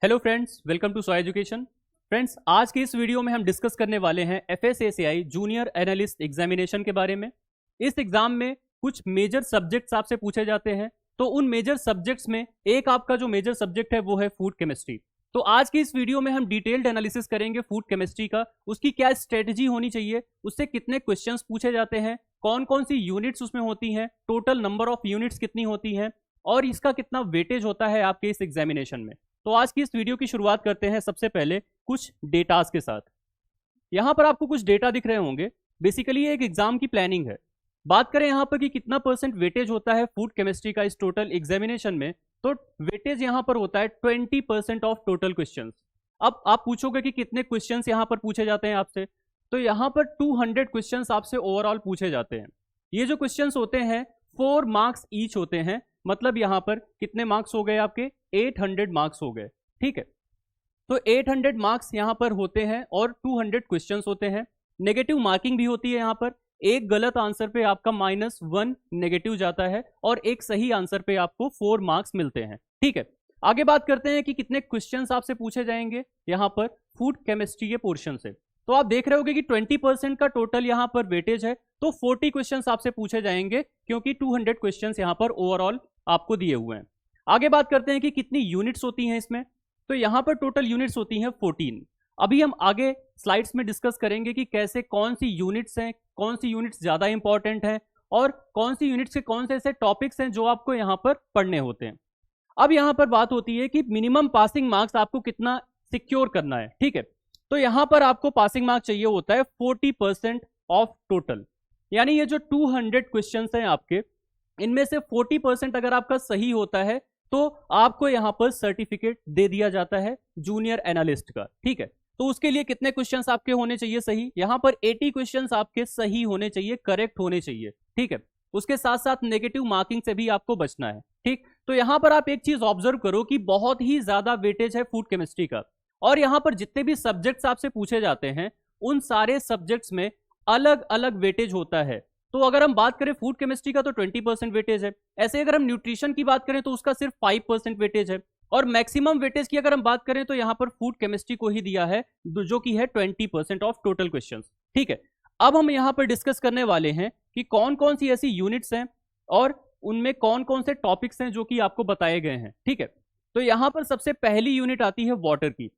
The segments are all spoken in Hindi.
Hello friends, welcome to so education. Friends, आज के इस वीडियो में हम डिस्कस करने वाले हैं एफएसएसएआई जूनियर एनालिस्ट एग्जामिनेशन के बारे में। इस एग्जाम में कुछ मेजर सब्जेक्ट्स आपसे पूछे जाते हैं। तो उन मेजर सब्जेक्ट्स में एक आपका जो मेजर सब्जेक्ट है वो है फूड केमिस्ट्री। तो आज की इस वीडियो में हम डिटेल्ड एनालिसिस करेंगे फूड केमिस्ट्री का, उसकी क्या स्ट्रेटजी होनी चाहिए, उससे कितने क्वेश्चंस पूछे जाते हैं, कौन कौन सी यूनिट्स उसमें होती हैं, टोटल नंबर ऑफ यूनिट्स कितनी होती हैं और इसका कितना वेटेज होता है आपके इस एग्जामिनेशन में। तो आज की इस वीडियो की शुरुआत करते हैं सबसे पहले कुछ डेटास के साथ। यहाँ पर आपको कुछ डेटा दिख रहे होंगे। बेसिकली एक एग्जाम की प्लानिंग है। बात करें यहाँ पर कि कितना परसेंट वेटेज होता है फूड केमिस्ट्री का इस टोटल एग्जामिनेशन में, तो वेटेज यहाँ पर होता है 20% ऑफ टोटल क्वेश्चंस। अब आप पूछोगे कि कितने क्वेश्चंस यहाँ पर पूछे जाते हैं आपसे, तो यहाँ पर 200 क्वेश्चंस आपसे ओवरऑल पूछे जाते हैं। ये जो क्वेश्चंस होते हैं 4 मार्क्स ईच होते हैं। मतलब यहाँ पर कितने मार्क्स हो गए आपके, 800 मार्क्स हो गए। ठीक है, तो 800 मार्क्स यहाँ पर होते हैं और 200 क्वेश्चंस होते हैं। नेगेटिव मार्किंग भी होती है यहाँ पर। एक गलत आंसर पे आपका -1 नेगेटिव जाता है और एक सही आंसर पे आपको 4 मार्क्स मिलते हैं। ठीक है, आगे बात करते हैं कि कितने क्वेश्चंस आपसे पूछे जाएंगे यहाँ पर फूड केमिस्ट्री के पोर्शन से। तो आप देख रहे होगे कि 20% का टोटल यहाँ पर वेटेज है, तो 40 क्वेश्चंस आपसे पूछे जाएंगे क्योंकि 200 क्वेश्चंस यहाँ पर ओवरऑल आपको दिए हुए हैं। आगे बात करते हैं कि कितनी यूनिट्स होती हैं इसमें। तो यहाँ पर टोटल यूनिट्स होती हैं 14। अभी हम आगे स्लाइड्स में डिस्कस करेंगे कि कैसे कौन सी यूनिट्स हैं, कौन सी यूनिट्स ज़्यादा इंपॉर्टेंट हैं और कौन सी यूनिट्स के कौन से ऐसे टॉपिक्स हैं जो आपको यहाँ पर पढ़ने होते हैं। अब यहाँ पर बात होती है कि मिनिमम पासिंग मार्क्स आपको कितना सिक्योर करना है। ठीक है, तो यहाँ पर आपको पासिंग मार्क्स चाहिए होता है 40% ऑफ टोटल। यानी ये जो 200 क्वेश्चन हैं आपके, इनमें से 40% अगर आपका सही होता है तो आपको यहां पर सर्टिफिकेट दे दिया जाता है जूनियर एनालिस्ट का। ठीक है, तो उसके लिए कितने क्वेश्चंस आपके होने चाहिए सही, यहां पर 80 क्वेश्चंस आपके सही होने चाहिए, करेक्ट होने चाहिए। ठीक है, उसके साथ साथ नेगेटिव मार्किंग से भी आपको बचना है। ठीक, तो यहां पर आप एक चीज ऑब्जर्व करो कि बहुत ही ज्यादा वेटेज है फूड केमिस्ट्री का, और यहां पर जितने भी सब्जेक्ट्स आपसे पूछे जाते हैं उन सारे सब्जेक्ट्स में अलग अलग वेटेज होता है। तो अगर हम बात करें फूड केमिस्ट्री का तो 20% वेटेज है। ऐसे अगर हम न्यूट्रिशन की बात करें तो उसका सिर्फ 5% वेटेज है। और मैक्सिमम वेटेज की अगर हम बात करें तो यहाँ पर फूड केमिस्ट्री को ही दिया है, जो कि है 20% ऑफ टोटल क्वेश्चंस। ठीक है, अब हम यहाँ पर डिस्कस करने वाले हैं कि कौन कौन सी ऐसी यूनिट्स हैं और उनमें कौन कौन से टॉपिक्स हैं जो कि आपको बताए गए हैं। ठीक है, तो यहाँ पर सबसे पहली यूनिट आती है वाटर की।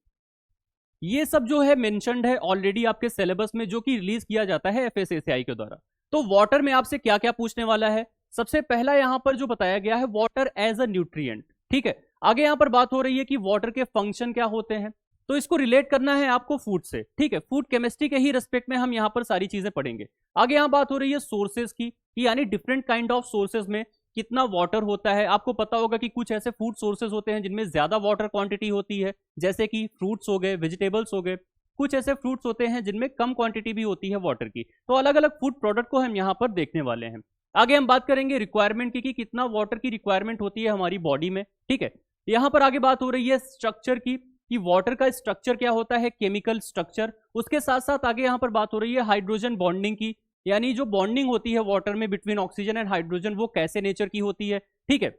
ये सब जो है मेंशन्ड है ऑलरेडी आपके सिलेबस में, जो कि रिलीज किया जाता है एफएसएसएआई के द्वारा। तो वाटर में आपसे क्या क्या पूछने वाला है, सबसे पहला यहां पर जो बताया गया है वाटर एज अ न्यूट्रिएंट। ठीक है, आगे यहां पर बात हो रही है कि वाटर के फंक्शन क्या होते हैं, तो इसको रिलेट करना है आपको फूड से। ठीक है, फूड केमिस्ट्री के ही रेस्पेक्ट में हम यहां पर सारी चीजें पढ़ेंगे। आगे यहां बात हो रही है सोर्सेज की, यानी डिफरेंट काइंड ऑफ सोर्सेज में कितना वाटर होता है। आपको पता होगा कि कुछ ऐसे फूड सोर्सेज होते हैं जिनमें ज्यादा वाटर क्वांटिटी होती है, जैसे कि फ्रूट्स हो गए, वेजिटेबल्स हो गए। कुछ ऐसे फ्रूट्स होते हैं जिनमें कम क्वांटिटी भी होती है वाटर की। तो अलग अलग फूड प्रोडक्ट को हम यहाँ पर देखने वाले हैं। आगे हम बात करेंगे रिक्वायरमेंट की कि कितना वाटर की रिक्वायरमेंट होती है हमारी बॉडी में। ठीक है, यहाँ पर आगे बात हो रही है स्ट्रक्चर की कि वाटर का स्ट्रक्चर क्या होता है, केमिकल स्ट्रक्चर। उसके साथ साथ आगे यहाँ पर बात हो रही है हाइड्रोजन बॉन्डिंग की, यानी जो बॉन्डिंग होती है वाटर में बिटवीन ऑक्सीजन एंड हाइड्रोजन, वो कैसे नेचर की होती है। ठीक है,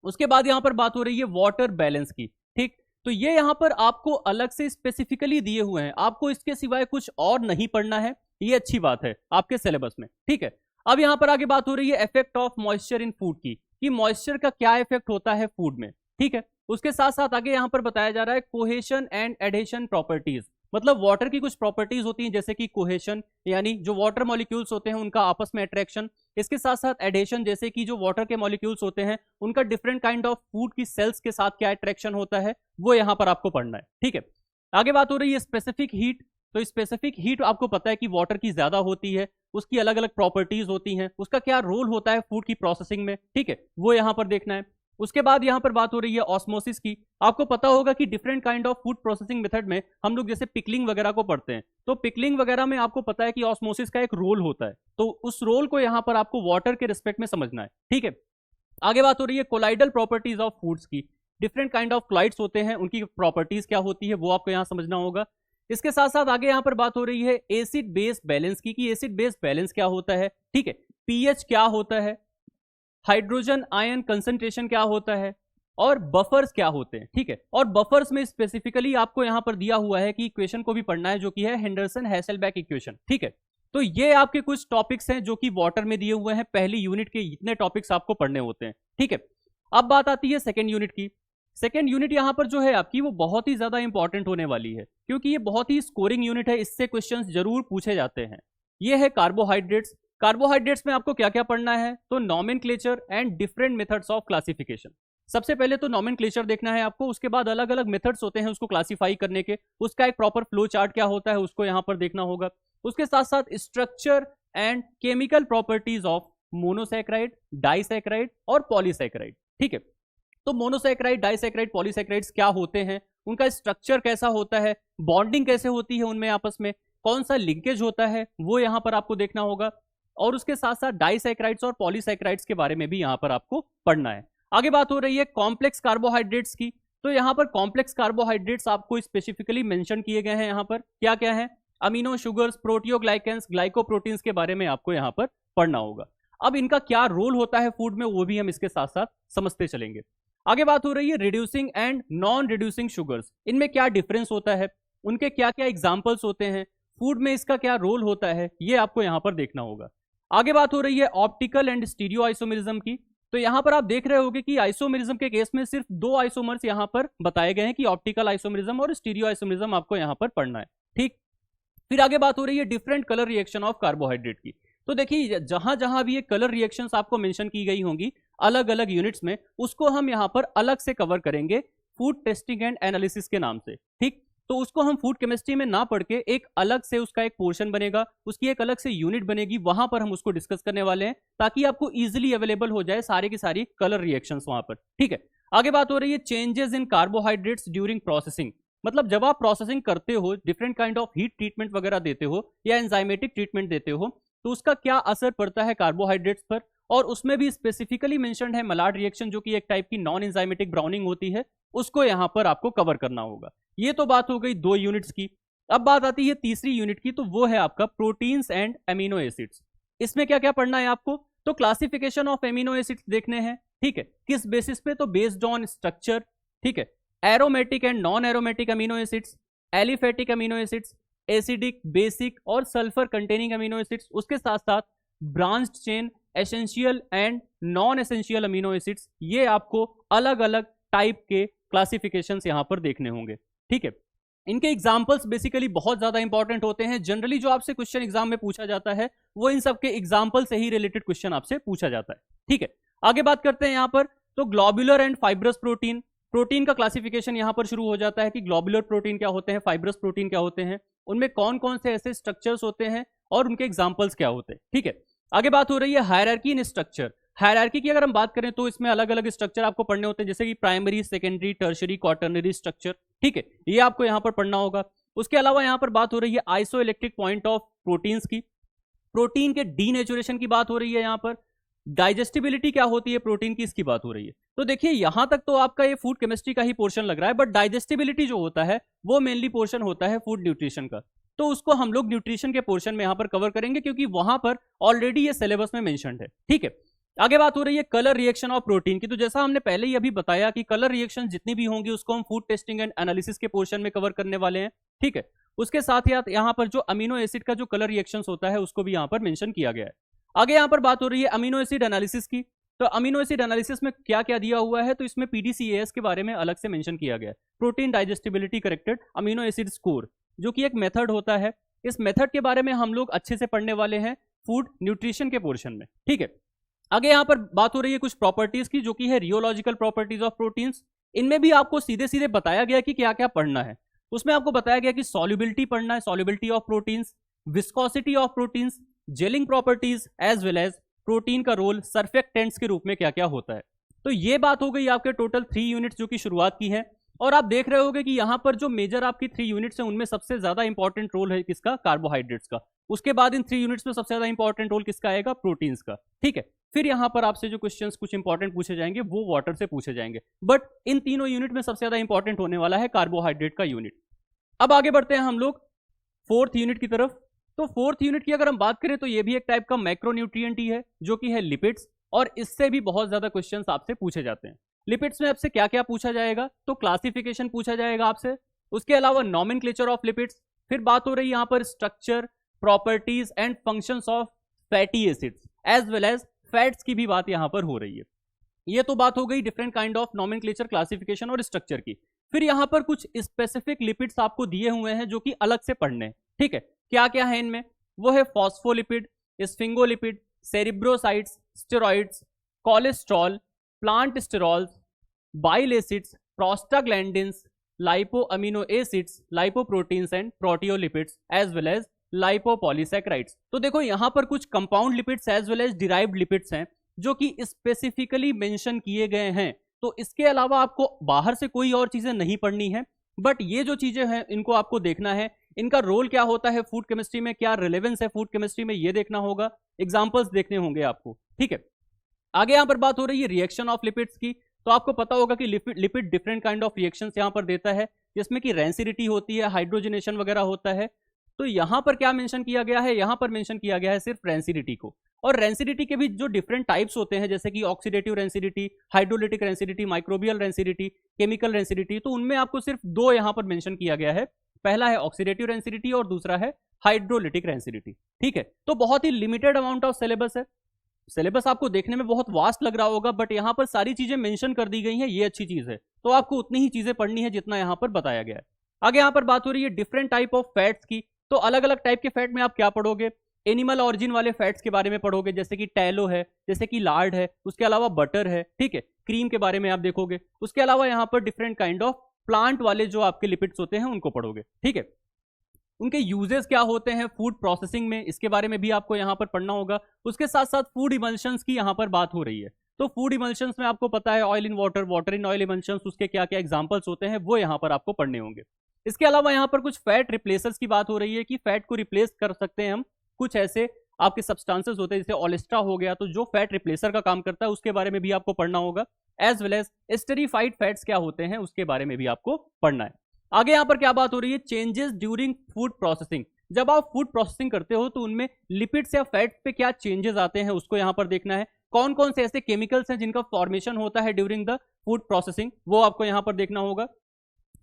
उसके बाद यहाँ पर बात हो रही है वाटर बैलेंस की। ठीक, तो ये यहाँ पर आपको अलग से स्पेसिफिकली दिए हुए हैं, आपको इसके सिवाय कुछ और नहीं पढ़ना है। ये अच्छी बात है आपके सिलेबस में। ठीक है, अब यहाँ पर आगे बात हो रही है effect of moisture in food की, कि मॉइस्चर का क्या इफेक्ट होता है फूड में। ठीक है, उसके साथ साथ आगे यहाँ पर बताया जा रहा है कोहेशन एंड एडेशन प्रॉपर्टीज। मतलब वाटर की कुछ प्रॉपर्टीज होती हैं जैसे कि कोहेशन, यानी जो वाटर मॉलिक्यूल्स होते हैं उनका आपस में अट्रैक्शन। इसके साथ साथ एडेशन, जैसे कि जो वाटर के मॉलिक्यूल्स होते हैं उनका डिफरेंट काइंड ऑफ फूड की सेल्स के साथ क्या अट्रैक्शन होता है, वो यहाँ पर आपको पढ़ना है। ठीक है, आगे बात हो रही है स्पेसिफिक हीट। तो स्पेसिफिक हीट आपको पता है कि वाटर की ज्यादा होती है, उसकी अलग अलग प्रॉपर्टीज होती हैं, उसका क्या रोल होता है फूड की प्रोसेसिंग में। ठीक है, वो यहाँ पर देखना है। उसके बाद यहाँ पर बात हो रही है ऑस्मोसिस की। आपको पता होगा कि different kind of food processing method में हम लोग जैसे पिकलिंग वगैरह को पढ़ते हैं, तो पिकलिंग वगैरह में आपको पता है कि ऑस्मोसिस का एक रोल होता है, तो उस रोल को यहाँ पर आपको वाटर के रिस्पेक्ट में समझना है। ठीक है, आगे बात हो रही है कोलाइडल प्रॉपर्टीज ऑफ फूड्स की। डिफरेंट काइंड ऑफ कोलाइड्स होते हैं, उनकी प्रॉपर्टीज क्या होती है वो आपको यहाँ समझना होगा। इसके साथ साथ आगे यहाँ पर बात हो रही है एसिड बेस बैलेंस की, कि एसिड बेस बैलेंस क्या होता है। ठीक है, पीएच क्या होता है, हाइड्रोजन आयन कंसंट्रेशन क्या होता है, और बफर्स क्या होते हैं, ठीक है। और बफर्स में स्पेसिफिकली आपको यहां पर दिया हुआ है कि इक्वेशन को भी पढ़ना है, जो कि है हेंडरसन हैसेलबैक इक्वेशन, ठीक है। तो ये आपके कुछ टॉपिक्स हैं जो कि वाटर में दिए हुए हैं, पहली यूनिट के इतने टॉपिक्स आपको पढ़ने होते हैं, ठीक है। अब बात आती है सेकेंड यूनिट की। सेकेंड यूनिट यहां पर जो है आपकी वो बहुत ही ज्यादा इंपॉर्टेंट होने वाली है, क्योंकि ये बहुत ही स्कोरिंग यूनिट है, इससे क्वेश्चंस जरूर पूछे जाते हैं। ये है कार्बोहाइड्रेट्स। कार्बोहाइड्रेट्स में आपको क्या क्या पढ़ना है, तो nomenclature and different methods of classification. सबसे पहले तो नॉमेनक्लेचर देखना है आपको, उसके बाद अलग अलग मेथड्स होते हैं उसको क्लासिफाई करने के, उसका एक प्रॉपर फ्लो चार्ट क्या होता है उसको यहां पर देखना होगा। उसके साथ साथ structure and chemical properties of monosaccharide, disaccharide और पॉलीसैकेराइड, ठीक है। तो मोनोसैकेराइड, डाइसैकेराइड, पॉलीसैकेराइड्स क्या होते हैं, उनका स्ट्रक्चर कैसा होता है, बॉन्डिंग कैसे होती है उनमें आपस में, कौन सा लिंकेज होता है, वो यहां पर आपको देखना होगा। और उसके साथ साथ डाइसैकेराइड्स और पॉलीसैकेराइड्स के बारे में भी यहां पर आपको पढ़ना है। आगे बात हो रही है कॉम्प्लेक्स कार्बोहाइड्रेट्स की। तो यहां पर कॉम्प्लेक्स कार्बोहाइड्रेट्स आपको स्पेसिफिकली मेंशन किए गए हैं, यहां पर क्या क्या है, अमीनो शुगर्स, प्रोटियोग्लाइकेंस, ग्लाइकोप्रोटीन्स के बारे में आपको यहां पर पढ़ना होगा। अब इनका क्या रोल होता है फूड में, वो भी हम इसके साथ साथ समझते चलेंगे। आगे बात हो रही है reducing and non reducing sugars, इनमें क्या डिफरेंस होता है, उनके क्या क्या एग्जाम्पल्स होते हैं, फूड में इसका क्या रोल होता है, ये आपको यहां पर देखना होगा। आगे बात हो रही है ऑप्टिकल एंड स्टीरियो आइसोमेरिज्म की। तो यहां पर आप देख रहे होंगे कि आइसोमेरिज्म के केस में सिर्फ दो आइसोमर्स यहां पर बताए गए हैं कि ऑप्टिकल आइसोमेरिज्म और स्टीरियो आइसोमेरिज्म आपको यहां पर पढ़ना है, ठीक। फिर आगे बात हो रही है different colour reaction of carbohydrate की। तो देखिए जहां जहां भी ये कलर रिएक्शंस आपको मेंशन की गई होंगी अलग अलग यूनिट्स में, उसको हम यहां पर अलग से कवर करेंगे फूड टेस्टिंग एंड एनालिसिस के नाम से, ठीक। तो उसको हम फूड केमिस्ट्री में ना पढ़ के एक अलग से उसका एक पोर्शन बनेगा, उसकी एक अलग से यूनिट बनेगी, वहां पर हम उसको डिस्कस करने वाले हैं, ताकि आपको इजीली अवेलेबल हो जाए सारी की सारी कलर रिएक्शंस वहां पर, ठीक है। आगे बात हो रही है changes in carbohydrates during processing. मतलब जब आप प्रोसेसिंग करते हो, different kind of heat treatment वगैरह देते हो या एंजाइमेटिक ट्रीटमेंट देते हो, तो उसका क्या असर पड़ता है कार्बोहाइड्रेट्स पर। और उसमें भी स्पेसिफिकली मेंशन्ड है मलाड रिएक्शन, जो कि एक टाइप की नॉन एंजाइमेटिक ब्राउनिंग होती है, उसको यहां पर आपको कवर करना होगा। ये तो बात हो गई दो यूनिट्स की। अब बात आती है तीसरी यूनिट की, तो वो है आपका प्रोटीन्स एंड एमिनो एसिड्स। इसमें क्या क्या पढ़ना है आपको, तो क्लासिफिकेशन ऑफ एमिनो एसिड्स देखने हैं, ठीक है। किस बेसिस पे, तो बेस्ड ऑन स्ट्रक्चर, ठीक है। Aromatic and non aromatic amino acids, aliphatic amino acids, acidic, basic और सल्फर कंटेनिंग अमीनो एसिड्स। उसके साथ साथ branched chain, essential and non essential amino acids, ये आपको अलग अलग टाइप के क्लासिफिकेशंस यहां पर देखने होंगे, ठीक है। इनके एग्जाम्पल्स बेसिकली बहुत ज्यादा इंपॉर्टेंट होते हैं। जनरली जो आपसे क्वेश्चन एग्जाम में पूछा जाता है वो इन सब के एग्जाम्पल से ही रिलेटेड क्वेश्चन आपसे पूछा जाता है, ठीक है। आगे बात करते हैं यहां पर, तो globular and fibrous protein. Protein का क्लासिफिकेशन यहां पर शुरू हो जाता है कि ग्लोबुलर प्रोटीन क्या होते हैं, फाइब्रस प्रोटीन क्या होते हैं, उनमें कौन कौन से ऐसे स्ट्रक्चर्स होते हैं और उनके एग्जाम्पल्स क्या होते हैं, ठीक है। आगे बात हो रही है हायरार्की इन स्ट्रक्चर। हायरार्की की अगर हम बात करें तो इसमें अलग अलग स्ट्रक्चर आपको पढ़ने होते हैं, जैसे कि primary, secondary, tertiary, quaternary structure, ठीक है। ये आपको यहां पर पढ़ना होगा। उसके अलावा यहां पर बात हो रही है आइसोइलेक्ट्रिक पॉइंट ऑफ प्रोटीन्स की। प्रोटीन के डीनेचुरेशन की बात हो रही है यहां पर। डाइजेस्टिबिलिटी क्या होती है प्रोटीन की, इसकी बात हो रही है। तो देखिए यहां तक तो आपका ये फूड केमिस्ट्री का ही पोर्शन लग रहा है, बट डाइजेस्टिबिलिटी जो होता है वो मेनली पोर्शन होता है फूड न्यूट्रिशन का। तो उसको हम लोग न्यूट्रिशन के पोर्शन में यहां पर कवर करेंगे, क्योंकि वहां पर ऑलरेडी ये सिलेबस में मेंशन्ड है, ठीक है। आगे बात हो रही है कलर रिएक्शन ऑफ प्रोटीन की। तो जैसा हमने पहले ही अभी बताया कि कलर रिएक्शन जितनी भी होंगी उसको हम फूड टेस्टिंग एंड एनालिसिस के पोर्शन में कवर करने वाले हैं, ठीक है। उसके साथ ही यहाँ पर जो अमीनो एसिड का जो कलर रिएक्शंस होता है उसको भी यहाँ पर मेंशन किया गया है। आगे यहाँ पर बात हो रही है अमीनो एसिड एनालिसिस की। तो अमीनो एसिड एनालिसिस में क्या क्या दिया हुआ है, तो इसमें पीडीसीएएस के बारे में अलग से मेंशन किया गया है, protein digestibility corrected amino acid score, जो कि एक मेथड होता है। इस मेथड के बारे में हम लोग अच्छे से पढ़ने वाले हैं फूड न्यूट्रिशन के पोर्शन में, ठीक है। आगे यहाँ पर बात हो रही है कुछ प्रॉपर्टीज की, जो कि है रियोलॉजिकल प्रॉपर्टीज ऑफ प्रोटीन्स। इनमें भी आपको सीधे सीधे बताया गया कि क्या क्या पढ़ना है। उसमें आपको बताया गया कि सॉल्युबिलिटी पढ़ना है, solubility of proteins, viscosity of proteins, gelling properties, as well as protein का रोल सर्फेक्टेंट्स के रूप में क्या क्या होता है। तो ये बात हो गई आपके टोटल 3 यूनिट्स जो कि शुरुआत की है। और आप देख रहे होंगे कि यहाँ पर जो मेजर आपकी 3 यूनिट्स हैं उनमें सबसे ज्यादा इंपॉर्टेंट रोल है किसका, कार्बोहाइड्रेट्स का। उसके बाद इन 3 यूनिट्स में सबसे ज्यादा इंपॉर्टेंट रोल किसका आएगा, प्रोटीन्स का, ठीक है। फिर यहाँ पर आपसे जो क्वेश्चंस कुछ इंपॉर्टेंट पूछे जाएंगे वो वाटर से पूछे जाएंगे, बट इन तीनों यूनिट में सबसे ज्यादा इंपॉर्टेंट होने वाला है कार्बोहाइड्रेट का यूनिट। अब आगे बढ़ते हैं हम लोग 4th यूनिट की तरफ। तो 4th यूनिट की अगर हम बात करें तो ये भी एक टाइप का मैक्रोन्यूट्रिएंट ही है, जो कि है लिपिड्स, और इससे भी बहुत ज्यादा क्वेश्चंस आपसे पूछे जाते हैं। लिपिड्स में आपसे क्या क्या पूछा जाएगा, तो क्लासिफिकेशन पूछा जाएगा आपसे, उसके अलावा नॉमेनक्लेचर ऑफ लिपिड्स, फिर बात हो रही है यहाँ पर structure, properties and functions of fatty acids as well as fats की भी बात यहाँ पर हो रही है। ये तो बात हो गई different kind of nomenclature, classification और स्ट्रक्चर की। फिर यहाँ पर कुछ स्पेसिफिक लिपिड्स आपको दिए हुए हैं जो कि अलग से पढ़ने हैं, ठीक है। क्या क्या है इनमें, वो है phospholipid, sphingolipid, cerebrosides, steroids, cholesterol, plant sterols, bile acids, prostaglandins, lipo amino acids, lipoproteins and proteolipids as well as lipopolysaccharides. तो देखो यहाँ पर कुछ compound lipids as well as derived lipids हैं जो कि स्पेसिफिकली मेंशन किए गए हैं। तो इसके अलावा आपको बाहर से कोई और चीजें नहीं पढ़नी है, बट ये जो चीजें हैं इनको आपको देखना है, इनका रोल क्या होता है फूड केमिस्ट्री में, क्या रिलेवेंस है फूड केमिस्ट्री में, ये देखना होगा, एग्जांपल्स देखने होंगे आपको, ठीक है। आगे यहाँ पर बात हो रही है रिएक्शन ऑफ लिपिड्स की। तो आपको पता होगा कि lipid different kind of reactions यहाँ पर देता है, जिसमें कि रेंसिडिटी होती है, हाइड्रोजनेशन वगैरह होता है। तो यहाँ पर क्या मेंशन किया गया है, यहाँ पर मेंशन किया गया है सिर्फ रेंसिडिटी को। और रेंसिडिटी के भी जो डिफरेंट टाइप्स होते हैं, जैसे कि oxidative rancidity, hydrolytic rancidity, microbial rancidity, chemical rancidity, तो उनमें आपको सिर्फ दो यहाँ पर मेंशन किया गया है। पहला है ऑक्सीडेटिव रेंसिडिटी और दूसरा है हाइड्रोलिटिक रेंसिडिटी, ठीक है। तो बहुत ही लिमिटेड अमाउंट ऑफ सिलेबस है। सिलेबस आपको देखने में बहुत वास्ट लग रहा होगा, बट यहाँ पर सारी चीजें मेंशन कर दी गई हैं, ये अच्छी चीज है। तो आपको उतनी ही चीजें पढ़नी है जितना यहाँ पर बताया गया है। आगे यहाँ पर बात हो रही है डिफरेंट टाइप ऑफ फैट्स की। तो अलग अलग टाइप के फैट में आप क्या पढ़ोगे, एनिमल ऑरिजिन वाले फैट्स के बारे में पढ़ोगे, जैसे कि टैलो है, जैसे कि लार्ड है, उसके अलावा बटर है, ठीक है। क्रीम के बारे में आप देखोगे। उसके अलावा यहाँ पर डिफरेंट काइंड ऑफ प्लांट वाले जो आपके लिपिड्स होते हैं उनको पढ़ोगे, ठीक है। उनके यूजेस क्या होते हैं फूड प्रोसेसिंग में, इसके बारे में भी आपको यहाँ पर पढ़ना होगा। उसके साथ साथ फूड इमल्शंस की यहाँ पर बात हो रही है। तो फूड इमल्शंस में आपको पता है oil in water, water in oil emulsions, उसके क्या क्या एग्जांपल्स होते हैं वो यहाँ पर आपको पढ़ने होंगे। इसके अलावा यहाँ पर कुछ फैट रिप्लेसर्स की बात हो रही है कि फैट को रिप्लेस कर सकते हैं हम, कुछ ऐसे आपके सब्सटेंसेस होते हैं जैसे ओलेस्ट्रा हो गया, तो जो फैट रिप्लेसर का काम करता है उसके बारे में भी आपको पढ़ना होगा। As well as esterified fats क्या होते हैं उसके बारे में भी आपको पढ़ना है। आगे यहाँ पर क्या बात हो रही है, चेंजेस ड्यूरिंग फूड प्रोसेसिंग। जब आप फूड प्रोसेसिंग करते हो तो उनमें लिपिड्स या फैट्स पे क्या चेंजेस आते हैं उसको यहाँ पर देखना है। कौन कौन से ऐसे केमिकल्स हैं जिनका फॉर्मेशन होता है ड्यूरिंग द फूड प्रोसेसिंग, वो आपको यहाँ पर देखना होगा।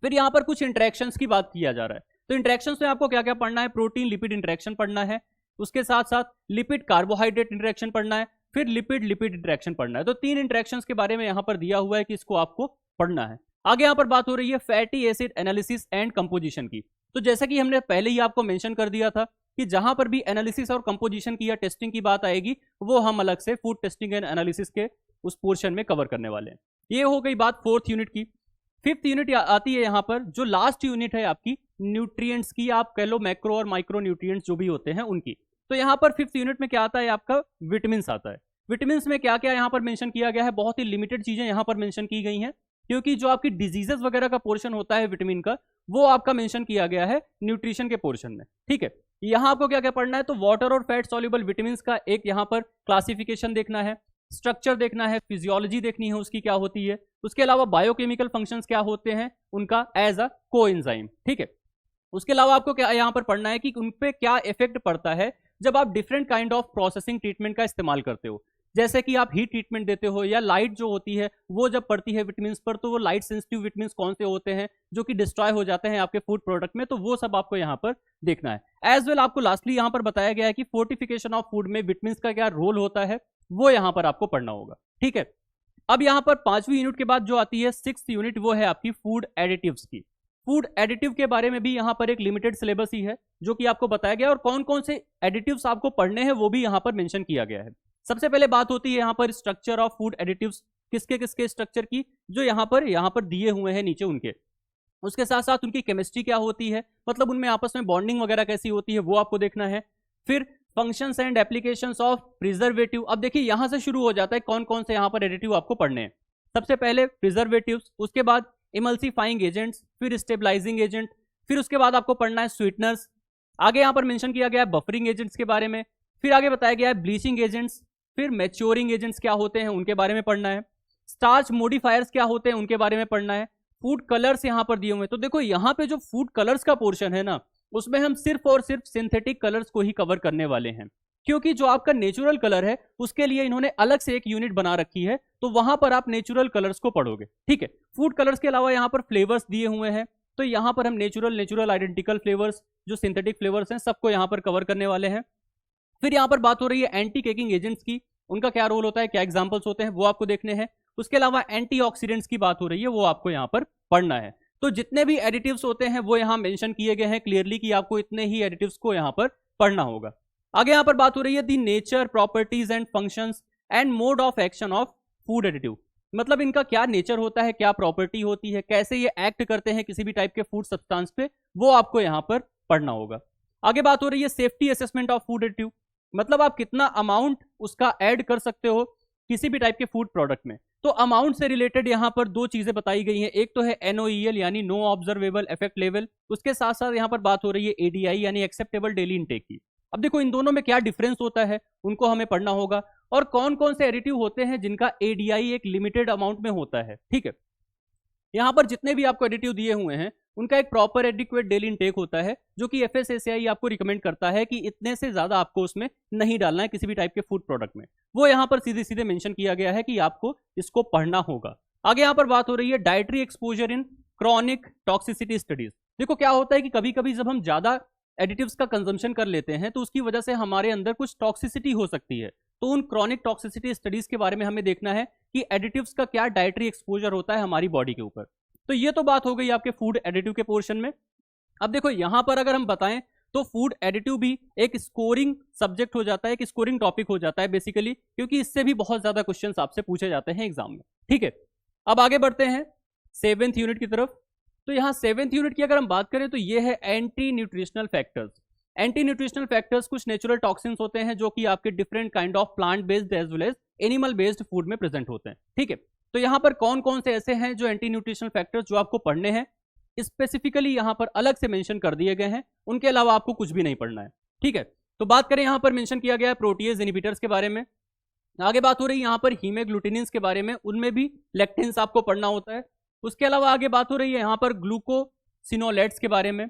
फिर यहाँ पर कुछ इंटरेक्शंस की बात किया जा रहा है। तो इंटरेक्शंस में आपको क्या क्या पढ़ना है, प्रोटीन लिपिड इंटरेक्शन पढ़ना है, उसके साथ साथ लिपिड कार्बोहाइड्रेट इंटरेक्शन पढ़ना है, फिर लिपिड लिपिड इंटरेक्शन पढ़ना है। तो 3 इंटरेक्शंस के बारे में यहाँ पर दिया हुआ है कि इसको आपको पढ़ना है। आगे यहाँ पर बात हो रही है fatty acid analysis and composition की। तो जैसा कि हमने पहले ही आपको मेंशन कर दिया था कि जहां पर भी एनालिसिस और कंपोजिशन की या टेस्टिंग की बात आएगी वो हम अलग से फूड टेस्टिंग एंड एनालिसिस के उस पोर्शन में कवर करने वाले हैं। ये हो गई बात 4th यूनिट की। 5th यूनिट आती है यहाँ पर, जो लास्ट यूनिट है आपकी न्यूट्रिएंट्स की, आप कह लो मैक्रो और माइक्रो न्यूट्रिएंट्स जो भी होते हैं उनकी। तो यहाँ पर 5th यूनिट में क्या आता है आपका, विटामिन आता है। विटामिन में क्या क्या यहाँ पर मेंशन किया गया है, बहुत ही लिमिटेड चीजें यहाँ पर मेंशन की गई हैं, क्योंकि जो आपकी डिजीजेस वगैरह का पोर्शन होता है विटामिन का वो आपका मेंशन किया गया है न्यूट्रिशन के पोर्शन में, ठीक है। यहाँ आपको क्या क्या पढ़ना है, तो वाटर और फैट सॉल्युबल विटामिन का एक यहाँ पर क्लासिफिकेशन देखना है, स्ट्रक्चर देखना है, फिजियोलॉजी देखनी है उसकी क्या होती है, उसके अलावा बायोकेमिकल फंक्शंस क्या होते हैं उनका एज अ कोएंजाइम, ठीक है। उसके अलावा आपको क्या यहाँ पर पढ़ना है कि उन पे क्या इफेक्ट पड़ता है जब आप different kind of processing treatment का इस्तेमाल करते हो, जैसे कि आप हीट ट्रीटमेंट देते हो या लाइट जो होती है वो जब पड़ती है विटामिन पर, तो वो लाइट सेंसिटिव विटामिन कौन से होते हैं जो कि डिस्ट्रॉय हो जाते हैं आपके फूड प्रोडक्ट में, तो वो सब आपको यहाँ पर देखना है। एज वेल आपको लास्टली यहाँ पर बताया गया है कि फोर्टिफिकेशन ऑफ फूड में विटामिन का क्या रोल होता है वो यहाँ पर आपको पढ़ना होगा, ठीक है। अब यहाँ पर 5वीं यूनिट के बाद जो आती है 6th यूनिट, वो है आपकी फूड एडिटिव्स की। फूड एडिटिव के बारे में भी यहाँ पर एक लिमिटेड सिलेबस ही है जो कि आपको बताया गया, और कौन कौन से एडिटिव्स आपको पढ़ने हैं वो भी यहाँ पर मेंशन किया गया है। सबसे पहले बात होती है यहाँ पर स्ट्रक्चर ऑफ फूड एडिटिव्स, किसके किसके स्ट्रक्चर की, जो यहाँ पर दिए हुए हैं नीचे उनके। उसके साथ साथ उनकी केमिस्ट्री क्या होती है, मतलब उनमें आपस में बॉन्डिंग वगैरह कैसी होती है वो आपको देखना है। फिर functions and applications of preservative. अब देखिए यहाँ से शुरू हो जाता है कौन कौन से यहाँ पर एडिटिव आपको पढ़ने हैं। सबसे पहले प्रिजर्वेटिव्स, उसके बाद इमल्सिफाइंग एजेंट्स, फिर स्टेबलाइजिंग एजेंट, फिर उसके बाद आपको पढ़ना है स्वीटनर्स। आगे यहाँ पर मेंशन किया गया है बफरिंग एजेंट्स के बारे में, फिर आगे बताया गया है ब्लीचिंग एजेंट्स, फिर मैच्योरिंग एजेंट्स क्या होते हैं उनके बारे में पढ़ना है, स्टार्च मॉडिफायर्स क्या होते हैं उनके बारे में पढ़ना है, फूड कलर्स यहाँ पर दिए हुए हैं। तो देखो यहाँ पे जो फूड कलर्स का पोर्शन है ना, उसमें हम सिर्फ और सिर्फ सिंथेटिक कलर्स को ही कवर करने वाले हैं। क्योंकि जो आपका नेचुरल कलर है उसके लिए इन्होंने अलग से एक यूनिट बना रखी है, तो वहां पर आप नेचुरल कलर्स को पढ़ोगे। ठीक है, फूड कलर्स के अलावा यहाँ पर फ्लेवर्स दिए हुए हैं, तो यहाँ पर हम नेचुरल आइडेंटिकल फ्लेवर्स, जो सिंथेटिक फ्लेवर्स हैं, सबको यहाँ पर कवर करने वाले हैं। फिर यहाँ पर बात हो रही है एंटी केकिंग एजेंट्स की, उनका क्या रोल होता है, क्या एग्जाम्पल्स होते हैं, वो आपको देखने हैं। उसके अलावा एंटीऑक्सीडेंट्स की बात हो रही है, वो आपको यहाँ पर पढ़ना है। तो जितने भी एडिटिव्स होते हैं वो यहाँ मेंशन किए गए हैं क्लियरली कि आपको इतने ही एडिटिव्स को यहाँ पर पढ़ना होगा। आगे यहाँ पर बात हो रही है दी nature, properties and functions and mode of action of food additive, मतलब इनका क्या नेचर होता है, क्या प्रॉपर्टी होती है, कैसे ये एक्ट करते हैं किसी भी टाइप के फूड सब्सटेंस पे, वो आपको यहाँ पर पढ़ना होगा। आगे बात हो रही है safety assessment of food additive, मतलब आप कितना अमाउंट उसका ऐड कर सकते हो किसी भी टाइप के फूड प्रोडक्ट में। तो अमाउंट से रिलेटेड यहाँ पर दो चीजें बताई गई हैं, एक तो है NOEL यानी नो ऑब्जर्वेबल इफेक्ट लेवल, उसके साथ साथ यहाँ पर बात हो रही है ADI यानी एक्सेप्टेबल डेली इनटेक की। अब देखो इन दोनों में क्या डिफरेंस होता है उनको हमें पढ़ना होगा, और कौन कौन से एडिटिव होते हैं जिनका ADI एक लिमिटेड अमाउंट में होता है। ठीक है, यहाँ पर जितने भी आपको एडिटिव दिए हुए हैं उनका एक प्रॉपर एडिक्वेट डेली इनटेक होता है, जो कि FSSAI आपको रिकमेंड करता है कि इतने से ज्यादा आपको उसमें नहीं डालना है किसी भी टाइप के फूड प्रोडक्ट में। वो यहाँ पर सीधे सीधे मेंशन किया गया है कि आपको इसको पढ़ना होगा। आगे यहाँ पर बात हो रही है dietary exposure in chronic toxicity studies. देखो क्या होता है कि कभी कभी जब हम ज्यादा एडिटिव्स का कंजम्पशन कर लेते हैं तो उसकी वजह से हमारे अंदर कुछ टॉक्सिसिटी हो सकती है, तो उन क्रॉनिक टॉक्सिसिटी स्टडीज के बारे में हमें देखना है कि एडिटिव्स का क्या डाइटरी एक्सपोजर होता है हमारी बॉडी के ऊपर। तो ये तो बात हो गई आपके फूड एडिटिव के पोर्शन में। अब देखो यहां पर अगर हम बताएं तो फूड एडिटिव भी एक स्कोरिंग सब्जेक्ट हो जाता है, एक स्कोरिंग टॉपिक हो जाता है बेसिकली, क्योंकि इससे भी बहुत ज्यादा क्वेश्चंस आपसे पूछे जाते हैं एग्जाम में। ठीक है, अब आगे बढ़ते हैं 7th यूनिट की तरफ। तो यहाँ 7th यूनिट की अगर हम बात करें तो ये है anti nutritional factors. Anti nutritional factors कुछ नेचुरल टॉक्सिन्स होते हैं जो कि आपके different kind of plant based as well as animal based food में प्रेजेंट होते हैं। ठीक है, तो यहाँ पर कौन कौन से ऐसे हैं जो एंटी न्यूट्रिशनल फैक्टर्स जो आपको पढ़ने हैं स्पेसिफिकली यहाँ पर अलग से मेंशन कर दिए गए हैं, उनके अलावा आपको कुछ भी नहीं पढ़ना है। ठीक है, तो बात करें यहाँ पर मेंशन किया गया है प्रोटीएज इनहिबिटर्स के बारे में। आगे बात हो रही है यहाँ पर हीमोग्लूटिनिन्स के बारे में, उनमें भी लेक्टिन्स आपको पढ़ना होता है। उसके अलावा आगे बात हो रही है यहाँ पर ग्लूकोसिनोलेट्स के बारे में।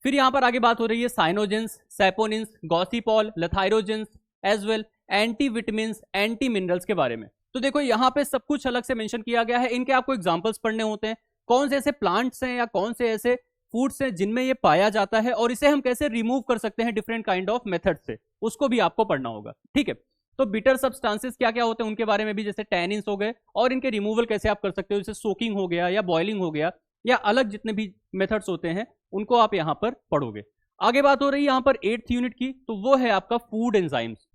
फिर यहाँ पर आगे बात हो रही है cyanogens, saponins, gossypol, lathyrogens as well anti vitamins, anti minerals के बारे में। तो देखो यहाँ पे सब कुछ अलग से मेंशन किया गया है, इनके आपको एग्जांपल्स पढ़ने होते हैं, कौन से ऐसे प्लांट्स हैं या कौन से ऐसे फूड्स हैं जिनमें ये पाया जाता है और इसे हम कैसे रिमूव कर सकते हैं डिफरेंट काइंड ऑफ मेथड से, उसको भी आपको पढ़ना होगा। ठीक है, तो बिटर सब्सटेंसेस क्या क्या होते हैं उनके बारे में भी, जैसे टैनिन्स हो गए, और इनके रिमूवल कैसे आप कर सकते हो, जैसे सोकिंग हो गया या बॉइलिंग हो गया या अलग जितने भी मेथड्स होते हैं उनको आप यहाँ पर पढ़ोगे। आगे बात हो रही है यहाँ पर 8th यूनिट की, तो वो है आपका फूड एंजाइम्स।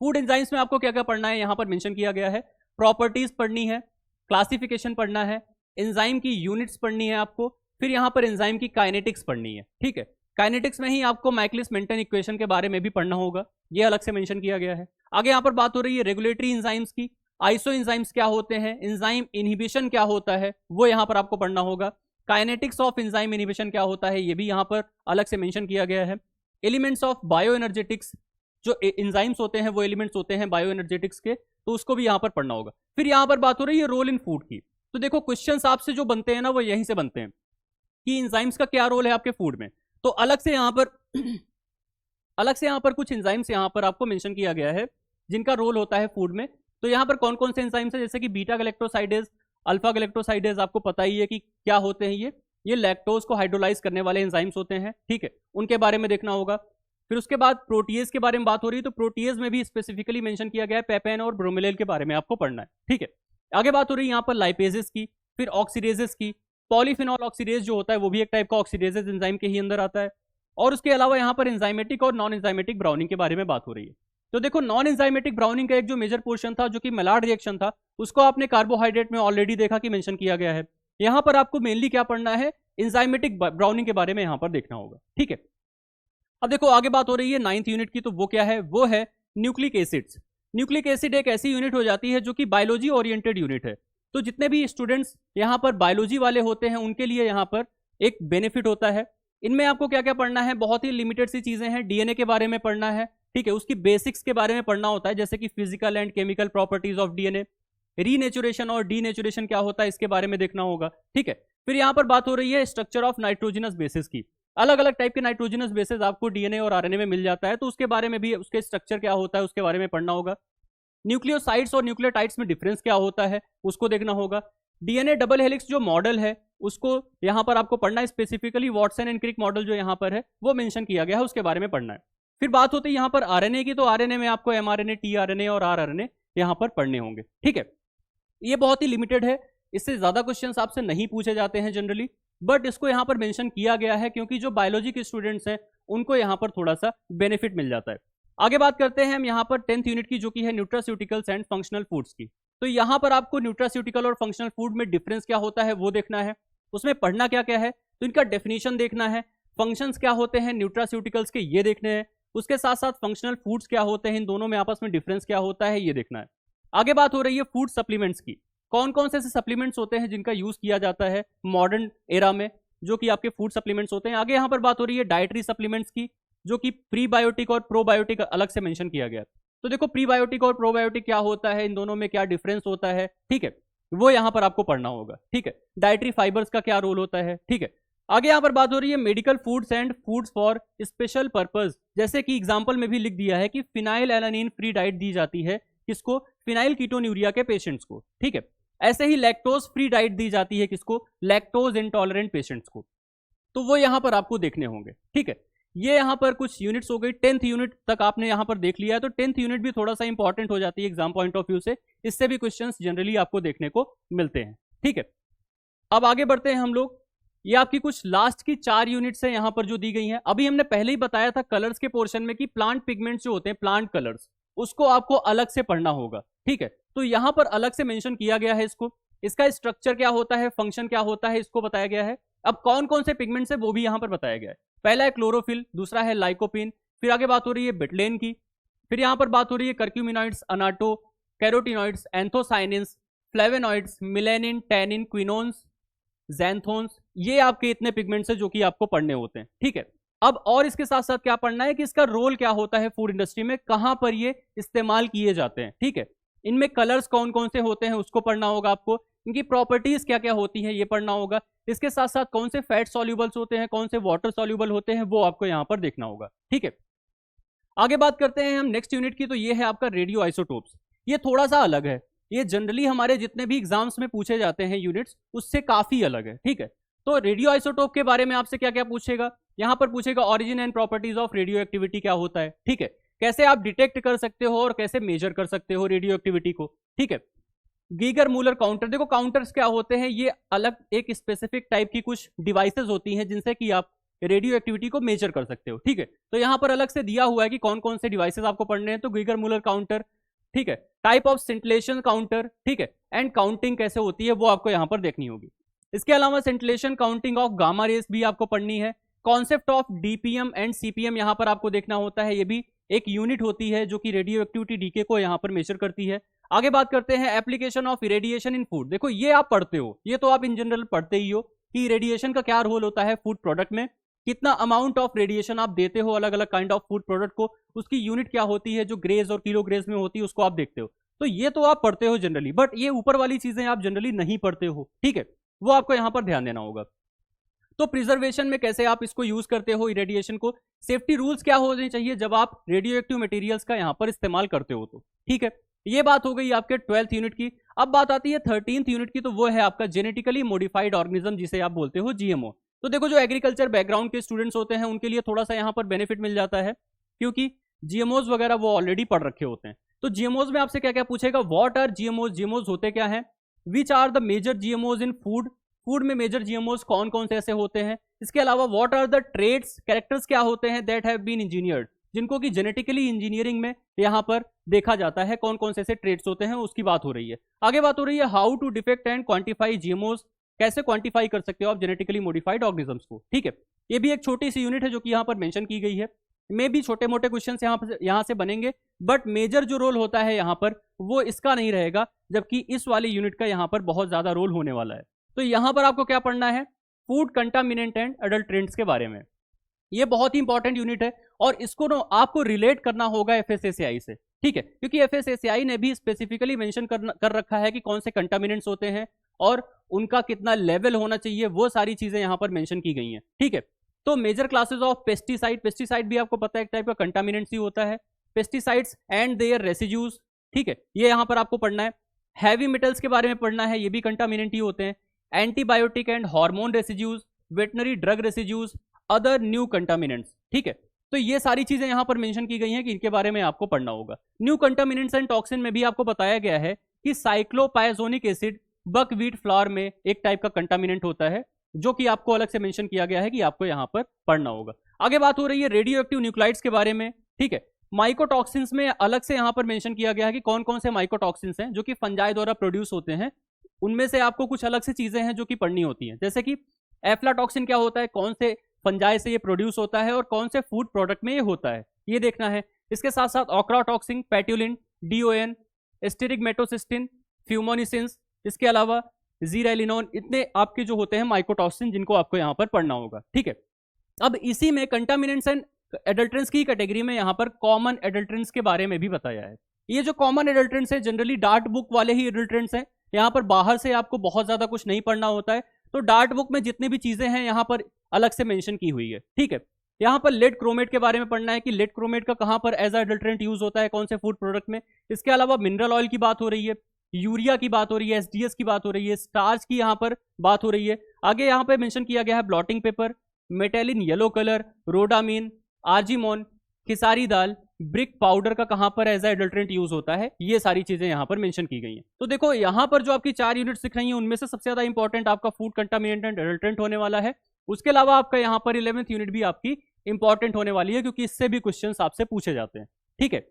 फूड एंजाइम्स में आपको क्या क्या पढ़ना है यहाँ पर मेंशन किया गया है, प्रॉपर्टीज पढ़नी है, क्लासिफिकेशन पढ़ना है, एंजाइम की यूनिट्स पढ़नी है आपको, फिर यहाँ पर एंजाइम की काइनेटिक्स पढ़नी है। ठीक है, काइनेटिक्स में ही आपको माइकलिस मेंटन इक्वेशन के बारे में भी पढ़ना होगा, ये अलग से मेंशन किया गया है। आगे यहाँ पर बात हो रही है रेगुलेटरी एंजाइम्स की, आइसो एंजाइम्स क्या होते हैं, एंजाइम इनहिबिशन क्या होता है वो यहाँ पर आपको पढ़ना होगा, काइनेटिक्स ऑफ एंजाइम इनहिबिशन क्या होता है ये भी यहाँ पर अलग से मेंशन किया गया है। एलिमेंट्स ऑफ बायो एनर्जेटिक्स, जो एंजाइम्स होते हैं वो एलिमेंट्स होते हैं बायो एनर्जेटिक्स के, तो उसको भी यहाँ पर पढ़ना होगा। फिर यहाँ पर बात हो रही है रोल इन फूड की। तो देखो क्वेश्चंस आपसे जो बनते हैं ना वो यहीं से बनते हैं कि एंजाइम्स का क्या रोल है आपके फूड में, तो अलग से यहाँ पर कुछ एंजाइम्स यहाँ पर आपको मेंशन किया गया है जिनका रोल होता है फूड में। तो यहाँ पर कौन कौन से एंजाइम्स है, जैसे कि बीटा गैलेक्टोसाइडेज, अल्फा गैलेक्टोसाइडेज, आपको पता ही है कि क्या होते हैं ये लैक्टोज को हाइड्रोलाइज करने वाले एंजाइम्स होते हैं। ठीक है, उनके बारे में देखना होगा। फिर उसके बाद प्रोटीएज के बारे में बात हो रही है, तो प्रोटीएज में भी स्पेसिफिकली मेंशन किया गया है, पेपेन और ब्रोमेलेल के बारे में आपको पढ़ना है। ठीक है, आगे बात हो रही है यहाँ पर लाइपेजेस की, फिर ऑक्सीडेजेस की, पॉलीफिनॉल ऑक्सीडेज जो होता है वो भी एक टाइप का ऑक्सीडेजेस एंजाइम के ही अंदर आता है, और उसके अलावा यहाँ पर एंजाइमेटिक और नॉन एंजाइमेटिक ब्राउनिंग के बारे में बात हो रही है। तो देखो नॉन एंजाइमेटिक ब्राउनिंग का एक जो मेजर पोर्शन था जो कि मेलार्ड रिएक्शन था, उसको आपने कार्बोहाइड्रेट में ऑलरेडी देखा कि मेंशन किया गया है। यहाँ पर आपको मेनली क्या पढ़ना है, एंजाइमेटिक ब्राउनिंग के बारे में यहाँ पर देखना होगा। ठीक है, अब देखो आगे बात हो रही है 9th यूनिट की, तो वो क्या है, वो है न्यूक्लिक एसिड्स। न्यूक्लिक एसिड एक ऐसी यूनिट हो जाती है जो कि बायोलॉजी ओरिएंटेड यूनिट है। तो जितने भी स्टूडेंट्स यहाँ पर बायोलॉजी वाले होते हैं उनके लिए यहाँ पर एक बेनिफिट होता है। इनमें आपको क्या क्या पढ़ना है, बहुत ही लिमिटेड सी चीजें हैं। डीएनए के बारे में पढ़ना है, ठीक है, उसकी बेसिक्स के बारे में पढ़ना होता है, जैसे कि physical and chemical properties of DNA, renaturation और डीनेचुरेशन क्या होता है इसके बारे में देखना होगा। ठीक है, फिर यहाँ पर बात हो रही है स्ट्रक्चर ऑफ नाइट्रोजनस बेसिस की। अलग अलग टाइप के नाइट्रोजनस बेसेस आपको डीएनए और आरएनए में मिल जाता है, तो उसके बारे में भी, उसके स्ट्रक्चर क्या होता है उसके बारे में पढ़ना होगा। न्यूक्लियोसाइड्स और न्यूक्लियोटाइड्स में डिफरेंस क्या होता है उसको देखना होगा। डीएनए डबल हेलिक्स जो मॉडल है उसको यहां पर आपको पढ़ना है, specifically Watson and Crick model जो यहां पर है वो मेंशन किया गया है, उसके बारे में पढ़ना है। फिर बात होती है यहां पर आरएनए की, तो आरएनए में आपको एमआरएनए, टीआरएनए और आरआरएनए यहां पर पढ़ने होंगे, ठीक है। ये बहुत ही लिमिटेड है, इससे ज्यादा क्वेश्चंस आपसे नहीं पूछे जाते हैं जनरली, बट इसको यहां पर मेंशन किया गया है क्योंकि जो बायोलॉजी के स्टूडेंट्स हैं उनको यहां पर थोड़ा सा बेनिफिट मिल जाता है। आगे बात करते हैं हम यहां पर 10th यूनिट की, जो कि है न्यूट्रास्यूटिकल्स एंड फंक्शनल फूड्स की। तो यहां पर आपको न्यूट्रास्यूटिकल और फंक्शनल फूड में डिफरेंस क्या होता है वो देखना है, उसमें पढ़ना क्या क्या है, तो इनका डेफिनेशन देखना है, फंक्शंस क्या होते हैं न्यूट्रास्यूटिकल्स के ये देखने हैं, उसके साथ साथ फंक्शनल फूड्स क्या होते हैं, इन दोनों में आपस में डिफरेंस क्या होता है ये देखना है। आगे बात हो रही है फूड सप्लीमेंट्स की, कौन कौन से ऐसे सप्लीमेंट्स होते हैं जिनका यूज किया जाता है मॉडर्न एरा में, जो कि आपके फूड सप्लीमेंट्स होते हैं। आगे यहां पर बात हो रही है डाइटरी सप्लीमेंट्स की, जो कि प्रीबायोटिक और प्रोबायोटिक अलग से मेंशन किया गया। तो देखो प्रीबायोटिक और प्रोबायोटिक क्या होता है, इन दोनों में क्या डिफरेंस होता है, ठीक है, वो यहां पर आपको पढ़ना होगा, ठीक है। डाइटरी फाइबर्स का क्या रोल होता है, ठीक है। आगे यहां पर बात हो रही है medical foods and foods for special purpose, जैसे कि एग्जांपल में भी लिख दिया है कि फिनाइल एलानिन फ्री डाइट दी जाती है किसको, फिनाइल कीटोन्यूरिया के पेशेंट्स को, ठीक है। ऐसे ही लैक्टोज फ्री डाइट दी जाती है किसको, लैक्टोज इंटॉलरेंट पेशेंट्स को, तो वो यहां पर आपको देखने होंगे, ठीक है। ये यहां पर कुछ यूनिट्स हो गई, 10th यूनिट तक आपने यहां पर देख लिया है, तो 10th यूनिट भी थोड़ा सा इंपॉर्टेंट हो जाती है एग्जाम पॉइंट ऑफ व्यू से, इससे भी क्वेश्चंस जनरली आपको देखने को मिलते हैं, ठीक है। अब आगे बढ़ते हैं हम लोग, ये आपकी कुछ लास्ट की 4 यूनिट्स है यहां पर जो दी गई हैं। अभी हमने पहले ही बताया था कलर्स के पोर्शन में कि प्लांट पिगमेंट्स जो होते हैं, प्लांट कलर्स, उसको आपको अलग से पढ़ना होगा, ठीक है। तो यहां पर अलग से मेंशन किया गया है इसको, इसका स्ट्रक्चर क्या होता है, फंक्शन क्या होता है, इसको बताया गया है। अब कौन कौन से पिगमेंट्स है वो भी यहां पर बताया गया है। पहला है क्लोरोफिल, दूसरा है लाइकोपिन, फिर आगे बात हो रही है बिटलेन की, फिर यहां पर बात हो रही है curcuminoids, annatto, carotenoids, anthocyanins, flavonoids, melanin, tannin, quinones, xanthones, ये आपके इतने पिगमेंट्स है जो कि आपको पढ़ने होते हैं, ठीक है। अब और इसके साथ साथ क्या पढ़ना है कि इसका रोल क्या होता है फूड इंडस्ट्री में, कहां पर ये इस्तेमाल किए जाते हैं, ठीक है। इनमें कलर्स कौन कौन से होते हैं उसको पढ़ना होगा आपको, इनकी प्रॉपर्टीज क्या क्या होती हैं ये पढ़ना होगा। इसके साथ साथ कौन से फैट सॉल्यूबल्स होते हैं, कौन से वाटर सॉल्यूबल होते हैं, वो आपको यहां पर देखना होगा, ठीक है। आगे बात करते हैं हम नेक्स्ट यूनिट की, तो ये है आपका रेडियो आइसोटोप्स। ये थोड़ा सा अलग है, ये जनरली हमारे जितने भी एग्जाम्स में पूछे जाते हैं यूनिट्स उससे काफी अलग है, ठीक है। तो रेडियो आइसोटोप के बारे में आपसे क्या क्या पूछेगा, यहां पर पूछेगा origin and properties of radio activity क्या होता है, ठीक है, कैसे आप डिटेक्ट कर सकते हो और कैसे मेजर कर सकते हो रेडियो एक्टिविटी को, ठीक है। गीगर मूलर काउंटर, देखो काउंटर्स क्या होते हैं, ये अलग एक स्पेसिफिक टाइप की कुछ डिवाइसेस होती हैं जिनसे कि आप रेडियो एक्टिविटी को मेजर कर सकते हो, ठीक है। तो यहां पर अलग से दिया हुआ है कि कौन कौन से डिवाइसेस आपको पढ़ने हैं, तो गीगर मूलर काउंटर, ठीक है, टाइप ऑफ सेंटिलेशन काउंटर, ठीक है, एंड काउंटिंग कैसे होती है वो आपको यहां पर देखनी होगी। इसके अलावा scintillation counting of gamma rays भी आपको पढ़नी है। Concept of DPM and CPM यहां पर आपको देखना होता है, ये भी एक यूनिट होती है जो कि रेडियो एक्टिविटी डीके को यहां पर मेजर करती है। आगे बात करते हैं application of irradiation in food, देखो ये आप पढ़ते हो, ये तो आप इन जनरल पढ़ते ही हो कि रेडिएशन का क्या रोल होता है फूड प्रोडक्ट में, कितना अमाउंट ऑफ रेडिएशन आप देते हो अलग अलग काइंड ऑफ फूड प्रोडक्ट को, उसकी यूनिट क्या होती है जो ग्रेज और किलोग्रेज में होती है उसको आप देखते हो। तो ये तो आप पढ़ते हो जनरली, बट ये ऊपर वाली चीजें आप जनरली नहीं पढ़ते हो, ठीक है, वो आपको यहां पर ध्यान देना होगा। तो प्रिजर्वेशन में कैसे आप इसको यूज करते हो इरेडिएशन को, सेफ्टी रूल्स क्या होने चाहिए जब आप रेडियो एक्टिव मटेरियल्स का यहां पर इस्तेमाल करते हो, तो ठीक है, ये बात हो गई आपके 12th यूनिट की। अब बात आती है 13th यूनिट की, तो वो है आपका जेनेटिकली मॉडिफाइड ऑर्गेनिज्म जिसे आप बोलते हो जीएमओ। तो देखो जो एग्रीकल्चर बैकग्राउंड के स्टूडेंट्स होते हैं उनके लिए थोड़ा सा यहाँ पर बेनिफिट मिल जाता है, क्योंकि जीएमओज वगैरह वो ऑलरेडी पढ़ रखे होते हैं। तो जीएमओज में आपसे क्या क्या पूछेगा, व्हाट आर जीएमओज, जीएमओज होते क्या हैं, which are the major GMOs in food, food में मेजर जीएमओज कौन कौन से ऐसे होते हैं। इसके अलावा what are the traits, characters क्या होते हैं दैट हैव बीन इंजीनियर्ड, जिनको कि जेनेटिकली इंजीनियरिंग में यहाँ पर देखा जाता है, कौन कौन से ऐसे ट्रेड्स होते हैं उसकी बात हो रही है। आगे बात हो रही है how to detect and quantify GMOs, कैसे क्वांटिफाई कर सकते हो आप जेनेटिकली मॉडिफाइड ऑर्गेनिजम्स को, ठीक है। ये भी एक छोटी सी यूनिट है जो कि यहाँ पर मेंशन की गई है, मे भी छोटे मोटे क्वेश्चन यहाँ से बनेंगे, बट मेजर जो रोल होता है यहाँ पर वो इसका नहीं रहेगा, जबकि इस वाली यूनिट का यहाँ पर बहुत ज्यादा रोल होने वाला है। तो यहाँ पर आपको क्या पढ़ना है, फूड कंटामिनेंट एंड अडल्ट्रेंट्स के बारे में। ये बहुत ही इंपॉर्टेंट यूनिट है और इसको आपको रिलेट करना होगा एफएसएसएआई से, ठीक है, क्योंकि एफएसएसएआई ने भी स्पेसिफिकली मेंशन कर रखा है कि कौन से कंटामिनेंट्स होते हैं और उनका कितना लेवल होना चाहिए, वो सारी चीजें यहां पर मेंशन की गई हैं, ठीक है। तो major classes of pesticide, pesticide भी आपको पता है एक टाइप का कंटामिनेंट्स ही होता है, पेस्टिसाइड्स एंड देयर रेसिड्यूज, ठीक है, ये यहां पर आपको पढ़ना है। हैवी मेटल्स के बारे में पढ़ना है, ये भी कंटामिनेंट ही होते हैं। Antibiotic and hormone residues, veterinary drug residues, other new contaminants, ठीक है। तो ये सारी चीजें यहां पर मेंशन की गई हैं कि इनके बारे में आपको पढ़ना होगा। न्यू कंटामिनेंट्स एंड टॉक्सिन में भी आपको बताया गया है कि साइक्लोपायजोनिक एसिड बकवीट फ्लावर में एक टाइप का कंटामिनेंट होता है, जो कि आपको अलग से मेंशन किया गया है कि आपको यहां पर पढ़ना होगा। आगे बात हो रही है रेडियो एक्टिव न्यूक्लाइड्स के बारे में, ठीक है। माइकोटॉक्सिन्स में अलग से यहां पर मेंशन किया गया है कि कौन कौन से माइकोटॉक्सिन्स हैं जो कि फंजाई द्वारा प्रोड्यूस होते हैं। उनमें से आपको कुछ अलग से चीजें हैं जो कि पढ़नी होती हैं, जैसे कि एफ्लाटॉक्सिन क्या होता है, कौन से फंजाई से ये प्रोड्यूस होता है और कौन से फूड प्रोडक्ट में ये होता है, ये देखना है। इसके साथ साथ ऑक्राटॉक्सिन, पैट्यूलिन, डीओएन, एस्टेरिगमेटोसिस्टिन, फ्यूमोनिसिन्स, इसके अलावा जीरेलिनोन, इतने आपके जो होते हैं माइकोटॉक्सिन जिनको आपको यहां पर पढ़ना होगा, ठीक है। अब इसी में कंटामिनेंट्स एंड एडल्ट्रेंट्स की कैटेगरी में यहां पर कॉमन एडल्ट्रेंट्स के बारे में भी बताया है। ये जो कॉमन एडल्ट्रेंट्स है जनरली डार्ट बुक वाले ही एडल्ट्रेंट्स हैं, यहां पर बाहर से आपको बहुत ज्यादा कुछ नहीं पढ़ना होता है। तो डार्ट बुक में जितनी भी चीजें हैं यहां पर अलग से मेंशन की हुई है, ठीक है। यहां पर लेड क्रोमेट के बारे में पढ़ना है कि लेड क्रोमेट का कहां पर एज एडल्ट्रेंट यूज होता है, कौन से फूड प्रोडक्ट में। इसके अलावा मिनरल ऑयल की बात हो रही है, यूरिया की बात हो रही है, एसडीएस की बात हो रही है, स्टार्च की यहां पर बात हो रही है। आगे यहां पर मेंशन किया गया है blotting paper, metanil yellow colour, rhodamine, argemone, खिसारी दाल, ब्रिक पाउडर का कहां पर एज एडल्ट्रेंट यूज होता है, ये सारी चीजें यहां पर मेंशन की गई हैं। तो देखो यहां पर जो आपकी 4 यूनिट्स दिख रही हैं उनमें से सबसे ज्यादा इंपॉर्टेंट आपका फूड कंटामिनेंट एंड एडल्ट्रेंट होने वाला है। उसके अलावा आपका यहां पर 11th यूनिट भी आपकी इंपॉर्टेंट होने वाली है, क्योंकि इससे भी क्वेश्चंस आपसे पूछे जाते हैं, ठीक है।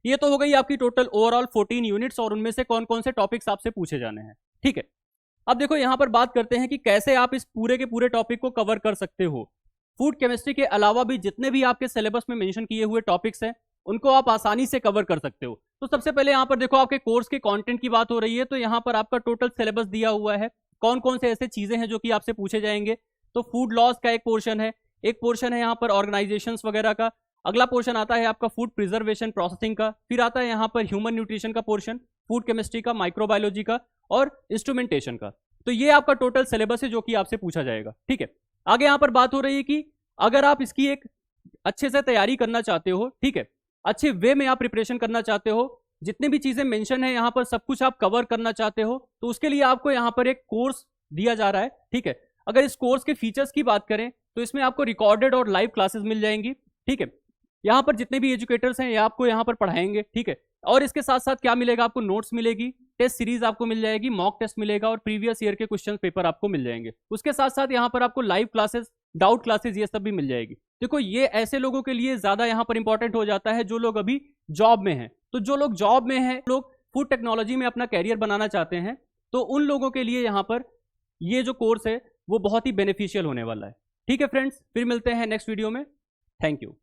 ये तो हो गई आपकी टोटल ओवरऑल 14 यूनिट्स और उनमें से कौन कौन से टॉपिक्स आपसे पूछे जाने हैं, ठीक है। अब देखो यहां पर बात करते हैं कि कैसे आप इस पूरे के पूरे टॉपिक को कवर कर सकते हो। फूड केमिस्ट्री के अलावा भी जितने भी आपके सिलेबस में मेंशन किए हुए टॉपिक्स हैं उनको आप आसानी से कवर कर सकते हो। तो सबसे पहले यहां पर देखो आपके कोर्स के कंटेंट की बात हो रही है, तो यहां पर आपका टोटल सिलेबस दिया हुआ है, कौन कौन से ऐसे चीजें हैं जो कि आपसे पूछे जाएंगे। तो फूड लॉस का एक पोर्शन है, एक पोर्शन है यहाँ पर ऑर्गेनाइजेशंस वगैरह का, अगला पोर्शन आता है आपका फूड प्रिजर्वेशन प्रोसेसिंग का, फिर आता है यहाँ पर ह्यूमन न्यूट्रिशन का पोर्शन, फूड केमिस्ट्री का, माइक्रोबायोलॉजी का और इंस्ट्रूमेंटेशन का। तो ये आपका टोटल सिलेबस है जो कि आपसे पूछा जाएगा, ठीक है। आगे यहाँ पर बात हो रही है कि अगर आप इसकी एक अच्छे से तैयारी करना चाहते हो, ठीक है, अच्छे वे में आप प्रिपरेशन करना चाहते हो, जितनी भी चीजें मेंशन है यहाँ पर सब कुछ आप कवर करना चाहते हो, तो उसके लिए आपको यहाँ पर एक कोर्स दिया जा रहा है, ठीक है। अगर इस कोर्स के फीचर्स की बात करें तो इसमें आपको रिकॉर्डेड और लाइव क्लासेस मिल जाएंगी, ठीक है। यहाँ पर जितने भी एजुकेटर्स हैं ये आपको यहाँ पर पढ़ाएंगे, ठीक है। और इसके साथ साथ क्या मिलेगा, आपको नोट्स मिलेगी, टेस्ट सीरीज आपको मिल जाएगी, मॉक टेस्ट मिलेगा और प्रीवियस ईयर के क्वेश्चन पेपर आपको मिल जाएंगे। उसके साथ साथ यहाँ पर आपको लाइव क्लासेस, डाउट क्लासेस, ये सब भी मिल जाएगी। देखो ये ऐसे लोगों के लिए ज्यादा यहाँ पर इंपॉर्टेंट हो जाता है जो लोग अभी जॉब में हैं। तो जो लोग जॉब में हैं, लोग फूड टेक्नोलॉजी में अपना कैरियर बनाना चाहते हैं, तो उन लोगों के लिए यहाँ पर ये जो कोर्स है वो बहुत ही बेनिफिशियल होने वाला है, ठीक है फ्रेंड्स। फिर मिलते हैं नेक्स्ट वीडियो में, थैंक यू।